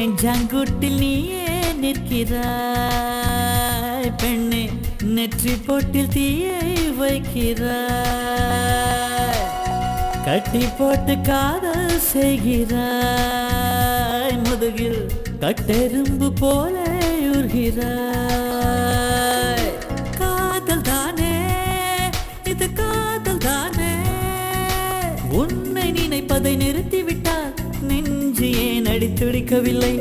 நெஞ்சாங்குட்டில் நீயே நிற்கிறாய் பெண்ணே, நெற்றி போட்டில் தீயை வைக்கிறாய், கட்டி போட்டு காதல் செய்கிறாய், முதுகில் கட்டெரும்பு போல உருகிறாய். காதல் தானே இது, காதல் தானே, உன்னை நினைப்பதை நிறுத்திவிட்டால் நெஞ்சு ஏன் அடித்துடிக்கவில்லை?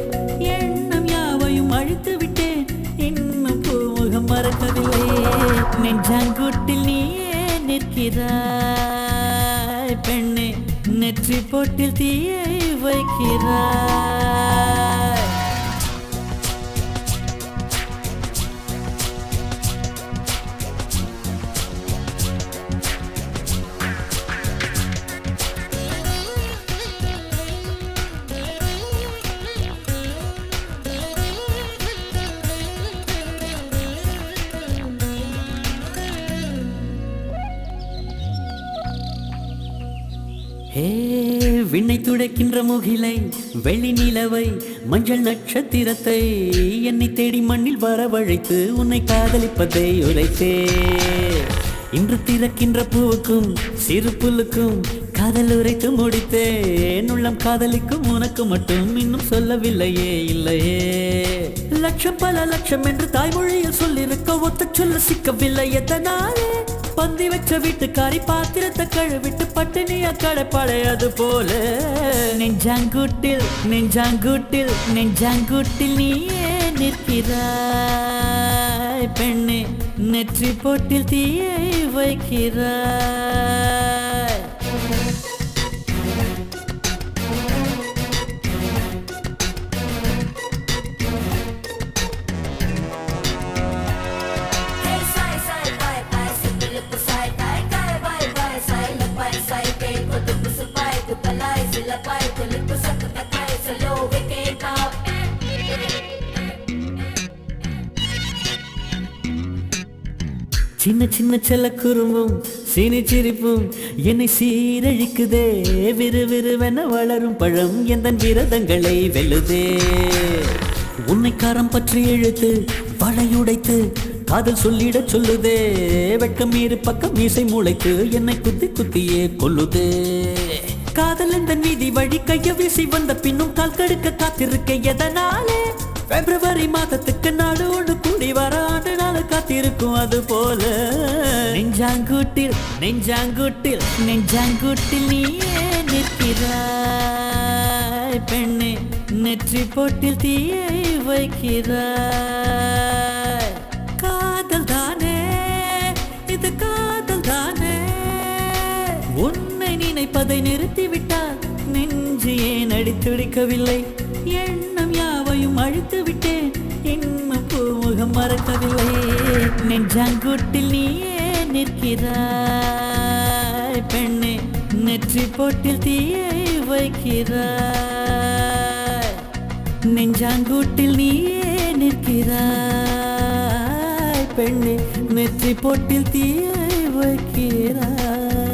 எண்ணம் யாவையும் அழித்து விட்டேன், இன்னும் பூமுகம் மறக்கவில்லை. நெஞ்சாங்குட்டில் நீயே நிற்கிறாய் பெண்ணே, நெற்றி போட்டில் தீயை வைக்கிறாய். விண்ணை துடைக்கின்ற முகிலை, வெள்ளி நிலவை, மஞ்சள் நட்சத்திரத்தை என்னை தேடி மண்ணில் வரவழைத்து உன்னை காதலிப்பதை உரைத்தே. இன்று திறக்கின்ற பூவுக்கும் சிறு புல்லுக்கும் காதல் உரைத்து முடித்தேன். உள்ளம் காதலிக்கும் உனக்கு மட்டும் இன்னும் சொல்லவில்லையே, இல்லையே. லட்சம் பல லட்சம் என்று தாய்மொழியில் சொல்லிருக்க ஒத்த சொல்ல சிக்கவில்லை. எத்தனாலே பந்தி வச்ச வீட்டுக்காரி பாத்திரத்தை கழுவிட்டு பட்டினியா கடப்படையது போல. நெஞ்சாங்குட்டில் நெஞ்சாங்குட்டில் நெஞ்சாங்குட்டில் நீயே நிற்கிறாய் பெண்ணே, நெற்றி போட்டில் தீயை வைக்கிறாய். சின்ன சின்ன செல்ல குறும்பும் சீனி சிரிப்பும் என்னை சீரழிக்குதே. விறுவிறுவென வளரும் பழம் எந்த விரதங்களை வெல்லுதே. உன்னை காரம் பற்றி இழுத்து வளையுடைத்து காதல் சொல்லிட சொல்லுதே. வெட்கம் மீறு பக்கம் மீசை முளைத்து என்னை குத்தி குத்தியே கொல்லுதே. காதல் எந்த வீதி வழி கைய வீசி வந்த பின்னும் கால் கடுக்க காத்திருக்க எதனாலே? பிப்ரவரி மாதத்துக்கு நாடு ஒன்று கூடி வர ஆண்டு நாள் காத்திருக்கும் அது போல. நெஞ்சாங்குட்டில் நெஞ்சாங்குட்டில் நெஞ்சாங்குட்டில் நீயே நிற்கிறாய் பெண்ணே, நெற்றி போட்டில் தீயை வைக்கிறாய். காதல் தானே இது, காதல் தானே, உன்னை நினைப்பதை நிறுத்திவிட்டால் நெஞ்சு ஏன் அடித்துடிக்கவில்லை? எண்ணம் யாவையும் அழித்து விட்டேன், இன்னும் பூமுகம் மறக்கவில்லை. நெஞ்சாங்குட்டில் நீயே நிற்கிறாய் பெண்ணே, நெற்றி போட்டில் தீயை வைக்கிறாய். நெஞ்சாங்குட்டில் நீயே நிற்கிறாய் பெண்ணே, நெற்றி போட்டில் தீயை வைக்கிறாய்.